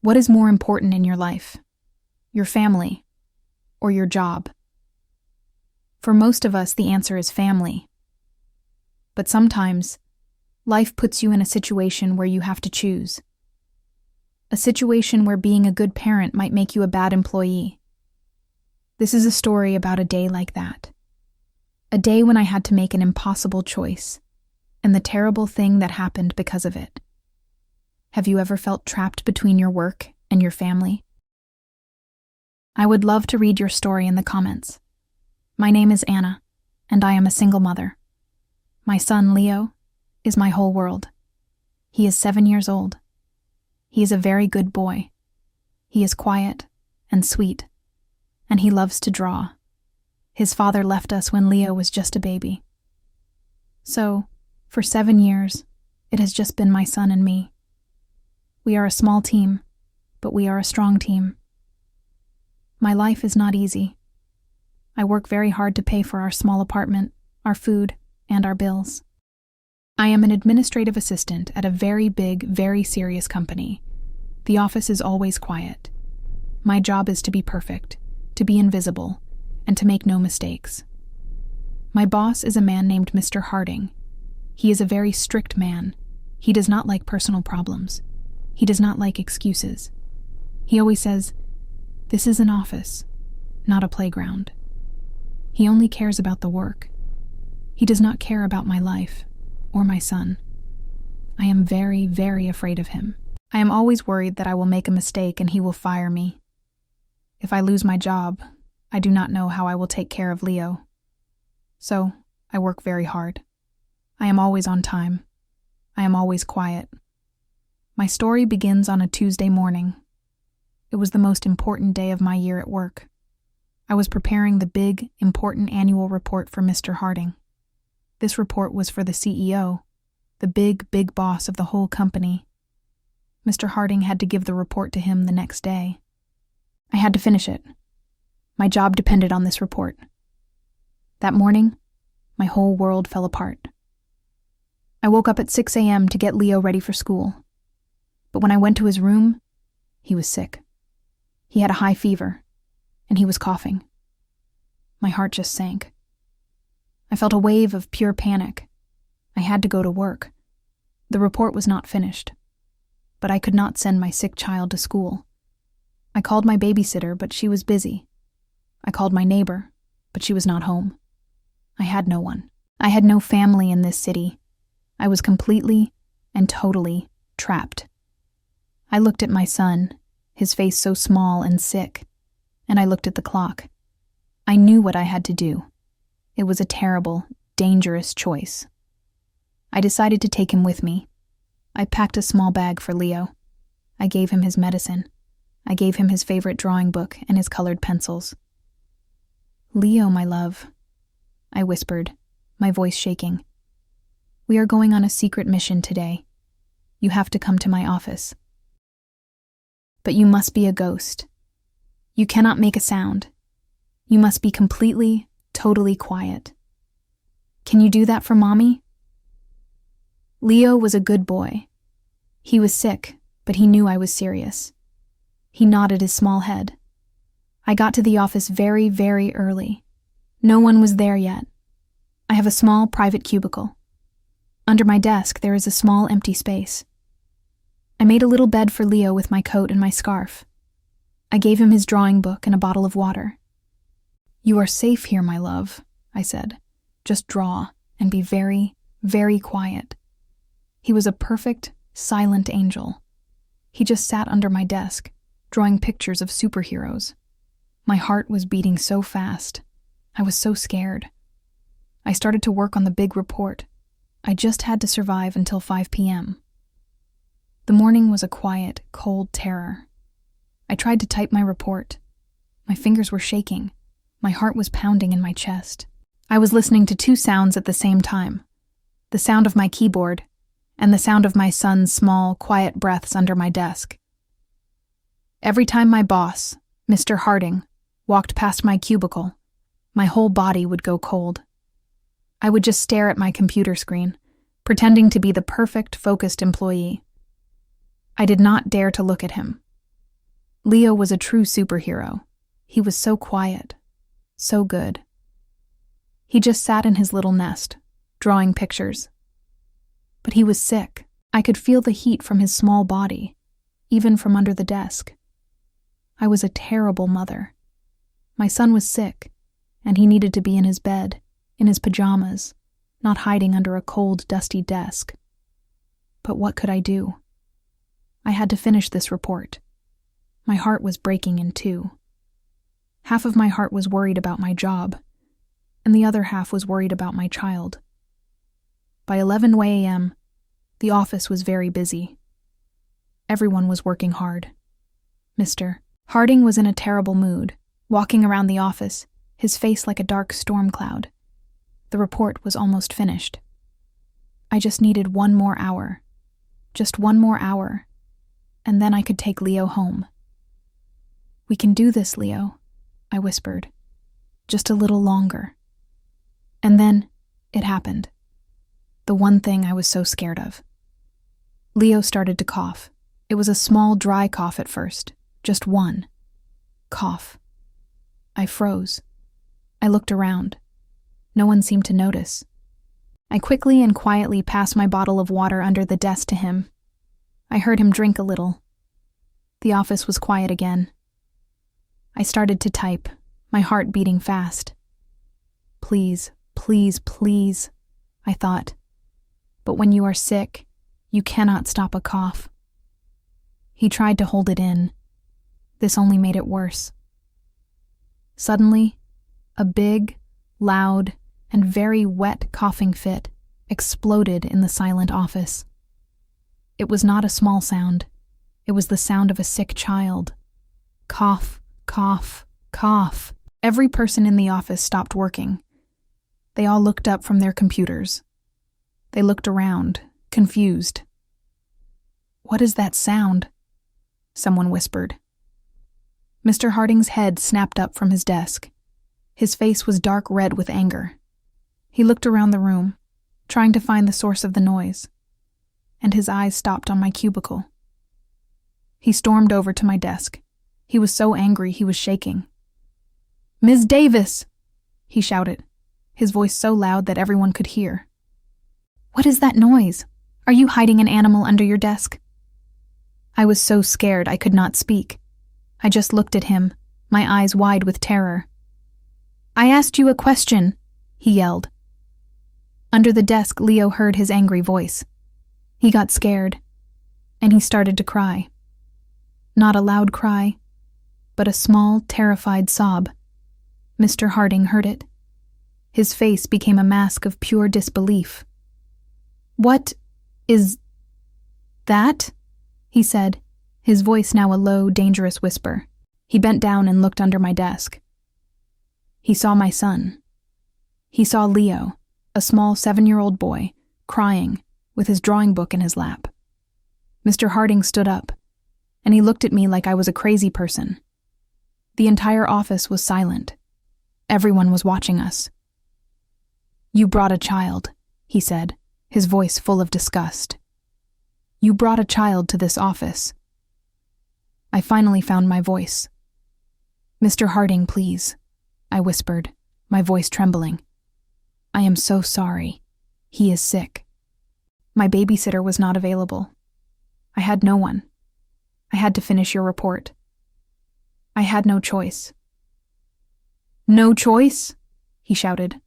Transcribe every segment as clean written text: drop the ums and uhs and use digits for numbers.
What is more important in your life? Your family or your job? For most of us, the answer is family. But sometimes, life puts you in a situation where you have to choose. A situation where being a good parent might make you a bad employee. This is a story about a day like that. A day when I had to make an impossible choice, and the terrible thing that happened because of it. Have you ever felt trapped between your work and your family? I would love to read your story in the comments. My name is Anna, and I am a single mother. My son, Leo, is my whole world. He is 7 years old. He is a very good boy. He is quiet and sweet, and he loves to draw. His father left us when Leo was just a baby. So, for 7 years, it has just been my son and me. We are a small team, but we are a strong team. My life is not easy. I work very hard to pay for our small apartment, our food, and our bills. I am an administrative assistant at a very big, very serious company. The office is always quiet. My job is to be perfect, to be invisible, and to make no mistakes. My boss is a man named Mr. Harding. He is a very strict man. He does not like personal problems. He does not like excuses. He always says, "This is an office, not a playground." He only cares about the work. He does not care about my life or my son. I am very, very afraid of him. I am always worried that I will make a mistake and he will fire me. If I lose my job, I do not know how I will take care of Leo. So, I work very hard. I am always on time. I am always quiet. My story begins on a Tuesday morning. It was the most important day of my year at work. I was preparing the big, important annual report for Mr. Harding. This report was for the CEO, the big, big boss of the whole company. Mr. Harding had to give the report to him the next day. I had to finish it. My job depended on this report. That morning, my whole world fell apart. I woke up at 6 a.m. to get Leo ready for school. But when I went to his room, he was sick. He had a high fever, and he was coughing. My heart just sank. I felt a wave of pure panic. I had to go to work. The report was not finished, but I could not send my sick child to school. I called my babysitter, but she was busy. I called my neighbor, but she was not home. I had no one. I had no family in this city. I was completely and totally trapped. I looked at my son, his face so small and sick, and I looked at the clock. I knew what I had to do. It was a terrible, dangerous choice. I decided to take him with me. I packed a small bag for Leo. I gave him his medicine. I gave him his favorite drawing book and his colored pencils. "Leo, my love," I whispered, my voice shaking. "We are going on a secret mission today. You have to come to my office. But you must be a ghost. You cannot make a sound. You must be completely, totally quiet. Can you do that for Mommy?" Leo was a good boy. He was sick, but he knew I was serious. He nodded his small head. I got to the office very, very early. No one was there yet. I have a small private cubicle. Under my desk, there is a small empty space. I made a little bed for Leo with my coat and my scarf. I gave him his drawing book and a bottle of water. "You are safe here, my love," I said. "Just draw and be very, very quiet." He was a perfect, silent angel. He just sat under my desk, drawing pictures of superheroes. My heart was beating so fast. I was so scared. I started to work on the big report. I just had to survive until 5 p.m. The morning was a quiet, cold terror. I tried to type my report. My fingers were shaking. My heart was pounding in my chest. I was listening to two sounds at the same time. The sound of my keyboard and the sound of my son's small, quiet breaths under my desk. Every time my boss, Mr. Harding, walked past my cubicle, my whole body would go cold. I would just stare at my computer screen, pretending to be the perfect, focused employee. I did not dare to look at him. Leo was a true superhero. He was so quiet, so good. He just sat in his little nest, drawing pictures. But he was sick. I could feel the heat from his small body, even from under the desk. I was a terrible mother. My son was sick, and he needed to be in his bed, in his pajamas, not hiding under a cold, dusty desk. But what could I do? I had to finish this report. My heart was breaking in two. Half of my heart was worried about my job, and the other half was worried about my child. By 11 a.m., the office was very busy. Everyone was working hard. Mr. Harding was in a terrible mood, walking around the office, his face like a dark storm cloud. The report was almost finished. I just needed 1 more hour. Just 1 more hour, and then I could take Leo home. "We can do this, Leo," I whispered. "Just a little longer." And then it happened. The one thing I was so scared of. Leo started to cough. It was a small, dry cough at first. Just one. Cough. I froze. I looked around. No one seemed to notice. I quickly and quietly passed my bottle of water under the desk to him. I heard him drink a little. The office was quiet again. I started to type, my heart beating fast. Please, please, please, I thought. But when you are sick, you cannot stop a cough. He tried to hold it in. This only made it worse. Suddenly, a big, loud, and very wet coughing fit exploded in the silent office. It was not a small sound. It was the sound of a sick child. Cough, cough, cough. Every person in the office stopped working. They all looked up from their computers. They looked around, confused. "What is that sound?" someone whispered. Mr. Harding's head snapped up from his desk. His face was dark red with anger. He looked around the room, trying to find the source of the noise, and his eyes stopped on my cubicle. He stormed over to my desk. He was so angry he was shaking. "Ms. Davis!" he shouted, his voice so loud that everyone could hear. "What is that noise? Are you hiding an animal under your desk?" I was so scared I could not speak. I just looked at him, my eyes wide with terror. "I asked you a question," he yelled. Under the desk, Leo heard his angry voice. He got scared, and he started to cry. Not a loud cry, but a small, terrified sob. Mr. Harding heard it. His face became a mask of pure disbelief. "What is that?" he said, his voice now a low, dangerous whisper. He bent down and looked under my desk. He saw my son. He saw Leo, a small 7-year-old boy, crying, with his drawing book in his lap. Mr. Harding stood up, and he looked at me like I was a crazy person. The entire office was silent. Everyone was watching us. "You brought a child," he said, his voice full of disgust. "You brought a child to this office." I finally found my voice. "Mr. Harding, please," I whispered, my voice trembling. "I am so sorry. He is sick." My babysitter was not available. I had no one. I had to finish your report. I had no choice. "No choice?" he shouted.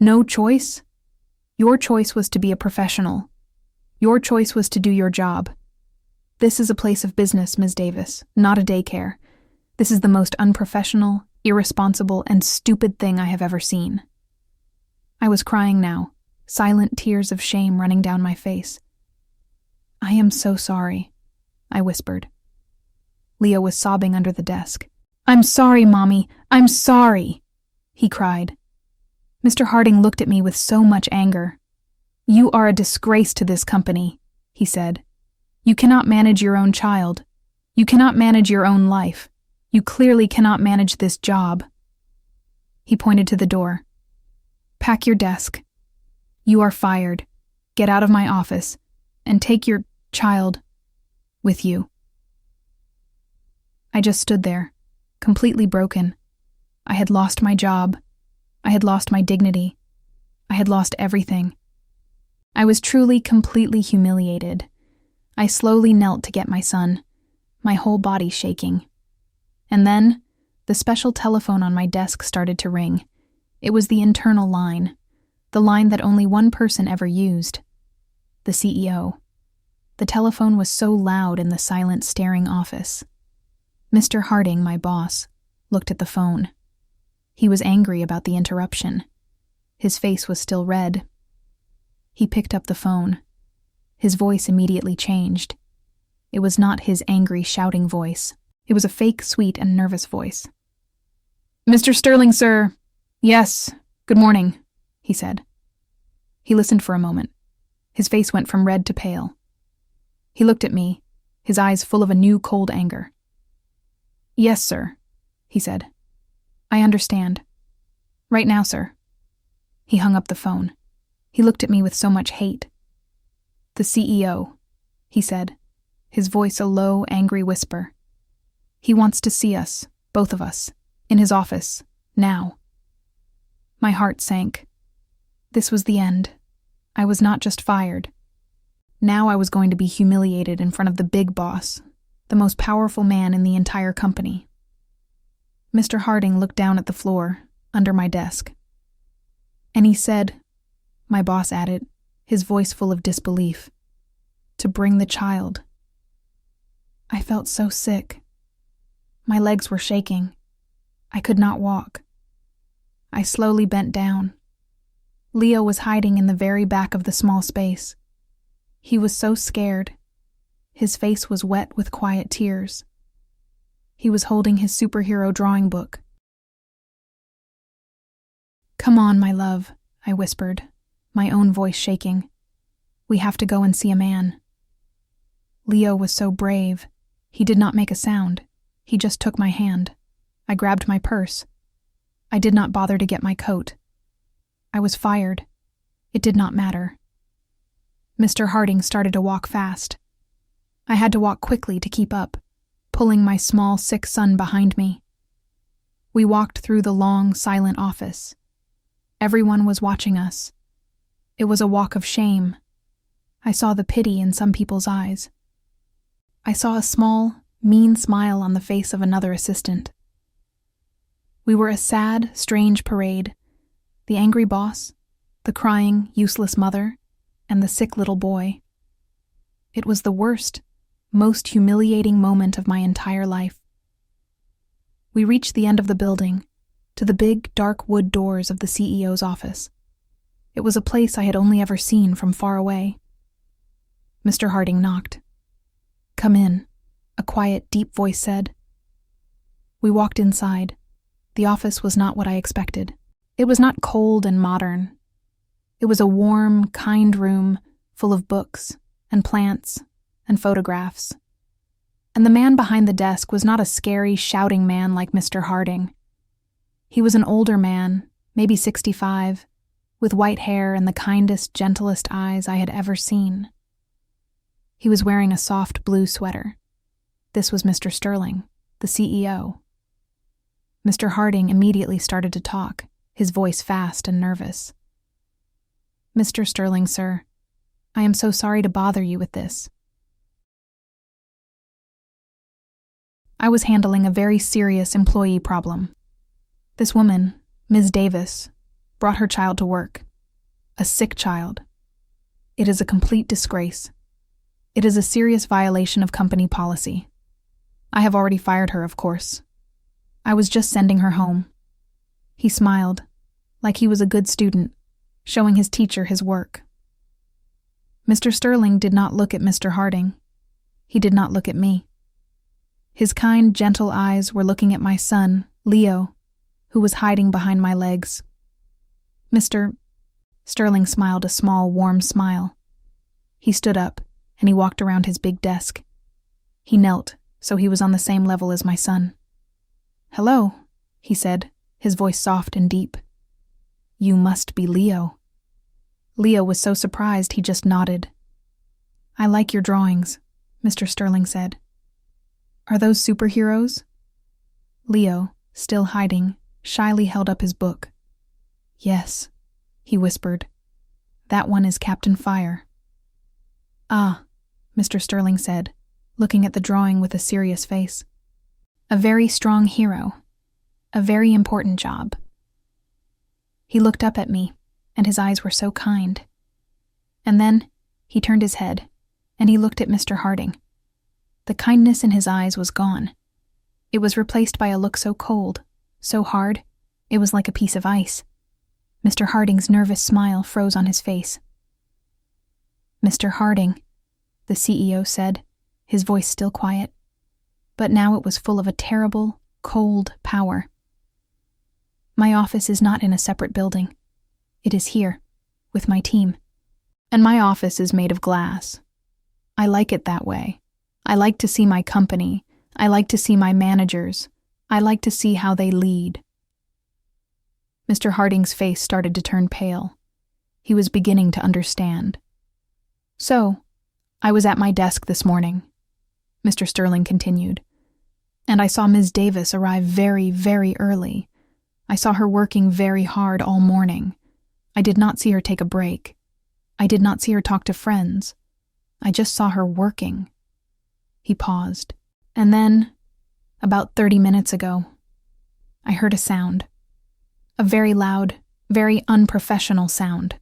"No choice? Your choice was to be a professional. Your choice was to do your job. This is a place of business, Ms. Davis, not a daycare. This is the most unprofessional, irresponsible, and stupid thing I have ever seen." I was crying now, silent tears of shame running down my face. "I am so sorry," I whispered. Leo was sobbing under the desk. "I'm sorry, Mommy, I'm sorry," he cried. Mr. Harding looked at me with so much anger. "You are a disgrace to this company," he said. "You cannot manage your own child. You cannot manage your own life. You clearly cannot manage this job." He pointed to the door. "Pack your desk. You are fired. Get out of my office, and take your child with you." I just stood there, completely broken. I had lost my job. I had lost my dignity. I had lost everything. I was truly, completely humiliated. I slowly knelt to get my son, my whole body shaking. And then, the special telephone on my desk started to ring. It was the internal line, the line that only one person ever used. The CEO. The telephone was so loud in the silent, staring office. Mr. Harding, my boss, looked at the phone. He was angry about the interruption. His face was still red. He picked up the phone. His voice immediately changed. It was not his angry, shouting voice. It was a fake, sweet, and nervous voice. "Mr. Sterling, sir. Yes, good morning," he said. He listened for a moment. His face went from red to pale. He looked at me, his eyes full of a new, cold anger. "Yes, sir," he said. "I understand. Right now, sir." He hung up the phone. He looked at me with so much hate. "The CEO," he said, his voice a low, angry whisper. "He wants to see us, both of us, in his office, now." My heart sank. This was the end. I was not just fired. Now I was going to be humiliated in front of the big boss, the most powerful man in the entire company. Mr. Harding looked down at the floor, under my desk. "And he said," my boss added, his voice full of disbelief, "to bring the child." I felt so sick. My legs were shaking. I could not walk. I slowly bent down. Leo was hiding in the very back of the small space. He was so scared. His face was wet with quiet tears. He was holding his superhero drawing book. "Come on, my love," I whispered, my own voice shaking. "We have to go and see a man." Leo was so brave. He did not make a sound. He just took my hand. I grabbed my purse. I did not bother to get my coat. I was fired. It did not matter. Mr. Harding started to walk fast. I had to walk quickly to keep up, pulling my small, sick son behind me. We walked through the long, silent office. Everyone was watching us. It was a walk of shame. I saw the pity in some people's eyes. I saw a small, mean smile on the face of another assistant. We were a sad, strange parade. The angry boss, the crying, useless mother, and the sick little boy. It was the worst, most humiliating moment of my entire life. We reached the end of the building, to the big, dark wood doors of the CEO's office. It was a place I had only ever seen from far away. Mr. Harding knocked. "Come in," a quiet, deep voice said. We walked inside. The office was not what I expected. It was not cold and modern. It was a warm, kind room full of books and plants and photographs. And the man behind the desk was not a scary, shouting man like Mr. Harding. He was an older man, maybe 65, with white hair and the kindest, gentlest eyes I had ever seen. He was wearing a soft blue sweater. This was Mr. Sterling, the CEO. Mr. Harding immediately started to talk, his voice fast and nervous. "Mr. Sterling, sir, I am so sorry to bother you with this. I was handling a very serious employee problem. This woman, Ms. Davis, brought her child to work. A sick child. It is a complete disgrace. It is a serious violation of company policy. I have already fired her, of course. I was just sending her home." He smiled, like he was a good student, showing his teacher his work. Mr. Sterling did not look at Mr. Harding. He did not look at me. His kind, gentle eyes were looking at my son, Leo, who was hiding behind my legs. Mr. Sterling smiled a small, warm smile. He stood up, and he walked around his big desk. He knelt, so he was on the same level as my son. "Hello," he said, his voice soft and deep. "You must be Leo." Leo was so surprised he just nodded. "I like your drawings," Mr. Sterling said. Are those superheroes? Leo, still hiding, shyly held up his book. Yes, he whispered. That one is Captain Fire. Ah, Mr. Sterling said, looking at the drawing with a serious face. A very strong hero. A very important job. He looked up at me, and his eyes were so kind. And then he turned his head, and he looked at Mr. Harding. The kindness in his eyes was gone. It was replaced by a look so cold, so hard, it was like a piece of ice. Mr. Harding's nervous smile froze on his face. Mr. Harding, the CEO said, his voice still quiet, but now it was full of a terrible, cold power. My office is not in a separate building. It is here, with my team. And my office is made of glass. I like it that way. I like to see my company. I like to see my managers. I like to see how they lead. Mr. Harding's face started to turn pale. He was beginning to understand. So, I was at my desk this morning, Mr. Sterling continued, and I saw Ms. Davis arrive very, very early. I saw her working very hard all morning. I did not see her take a break. I did not see her talk to friends. I just saw her working. He paused. And then, about 30 minutes ago, I heard a sound. A very loud, very unprofessional sound.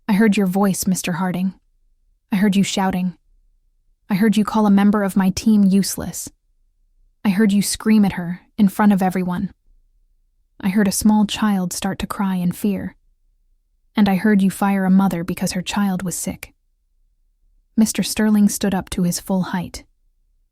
I heard your voice, Mr. Harding. I heard you shouting. I heard you call a member of my team useless. I heard you scream at her in front of everyone. I heard a small child start to cry in fear. And I heard you fire a mother because her child was sick. Mr. Sterling stood up to his full height.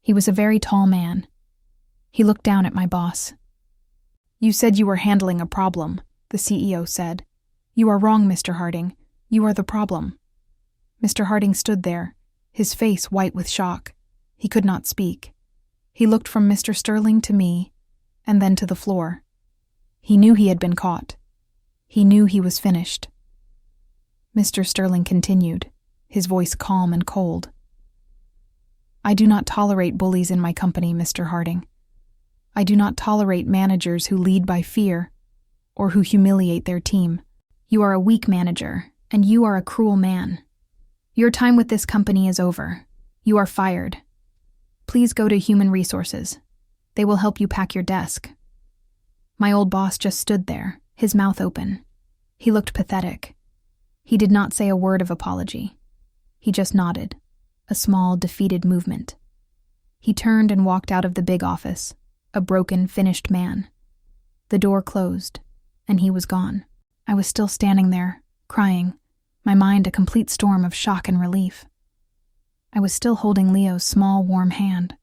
He was a very tall man. He looked down at my boss. You said you were handling a problem, the CEO said. You are wrong, Mr. Harding. You are the problem. Mr. Harding stood there, his face white with shock. He could not speak. He looked from Mr. Sterling to me, and then to the floor. He knew he had been caught. He knew he was finished. Mr. Sterling continued, his voice calm and cold. I do not tolerate bullies in my company, Mr. Harding. I do not tolerate managers who lead by fear or who humiliate their team. You are a weak manager, and you are a cruel man. Your time with this company is over. You are fired. Please go to Human Resources. They will help you pack your desk. My old boss just stood there, his mouth open. He looked pathetic. He did not say a word of apology. He just nodded, a small, defeated movement. He turned and walked out of the big office, a broken, finished man. The door closed, and he was gone. I was still standing there, crying, my mind a complete storm of shock and relief. I was still holding Leo's small, warm hand.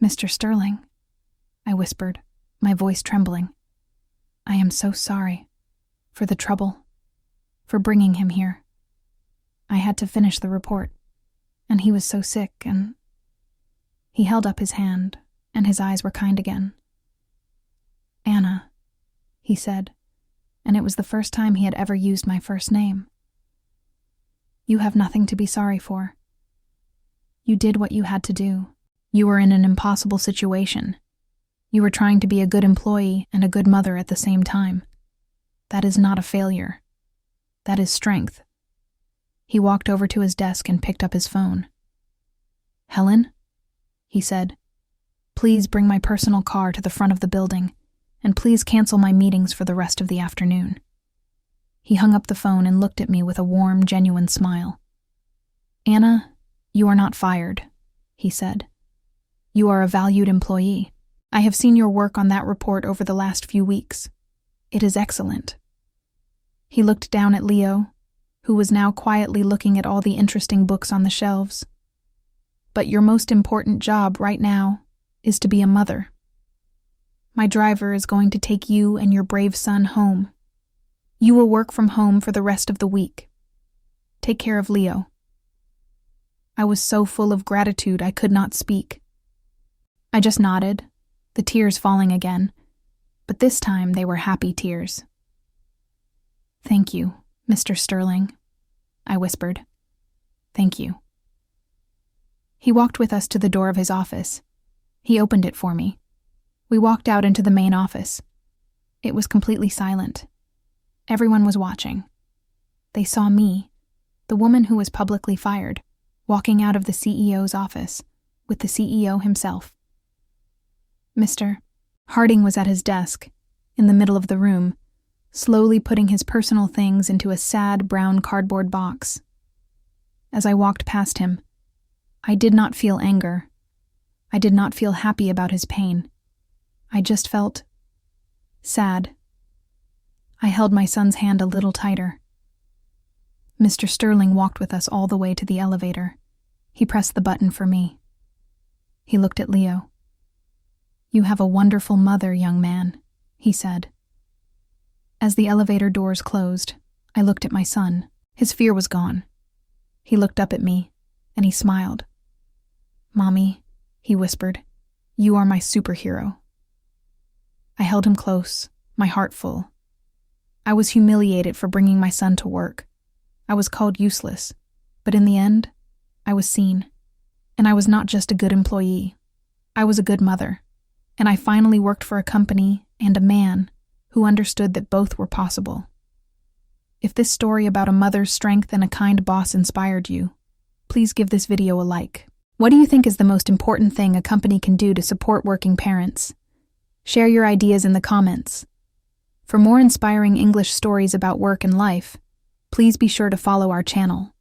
Mr. Sterling, I whispered, my voice trembling. I am so sorry. For the trouble. For bringing him here. I had to finish the report. And he was so sick and... He held up his hand, and his eyes were kind again. Anna, he said, and it was the first time he had ever used my first name. You have nothing to be sorry for. You did what you had to do. You were in an impossible situation. You were trying to be a good employee and a good mother at the same time. That is not a failure. That is strength. He walked over to his desk and picked up his phone. Helen, he said, please bring my personal car to the front of the building, and please cancel my meetings for the rest of the afternoon. He hung up the phone and looked at me with a warm, genuine smile. Anna, you are not fired, he said. You are a valued employee. I have seen your work on that report over the last few weeks. It is excellent. He looked down at Leo, who was now quietly looking at all the interesting books on the shelves. But your most important job right now is to be a mother. My driver is going to take you and your brave son home. You will work from home for the rest of the week. Take care of Leo. I was so full of gratitude I could not speak. I just nodded, the tears falling again, but this time they were happy tears. Thank you, Mr. Sterling, I whispered. Thank you. He walked with us to the door of his office. He opened it for me. We walked out into the main office. It was completely silent. Everyone was watching. They saw me, the woman who was publicly fired, walking out of the CEO's office with the CEO himself. Mr. Harding was at his desk, in the middle of the room, slowly putting his personal things into a sad brown cardboard box. As I walked past him, I did not feel anger. I did not feel happy about his pain. I just felt sad. I held my son's hand a little tighter. Mr. Sterling walked with us all the way to the elevator. He pressed the button for me. He looked at Leo. "You have a wonderful mother, young man," he said. As the elevator doors closed, I looked at my son. His fear was gone. He looked up at me, and he smiled. "Mommy," he whispered, "you are my superhero." I held him close, my heart full. I was humiliated for bringing my son to work. I was called useless, but in the end, I was seen. And I was not just a good employee. I was a good mother, and I finally worked for a company and a man who understood that both were possible. If this story about a mother's strength and a kind boss inspired you, please give this video a like. What do you think is the most important thing a company can do to support working parents? Share your ideas in the comments. For more inspiring English stories about work and life, please be sure to follow our channel.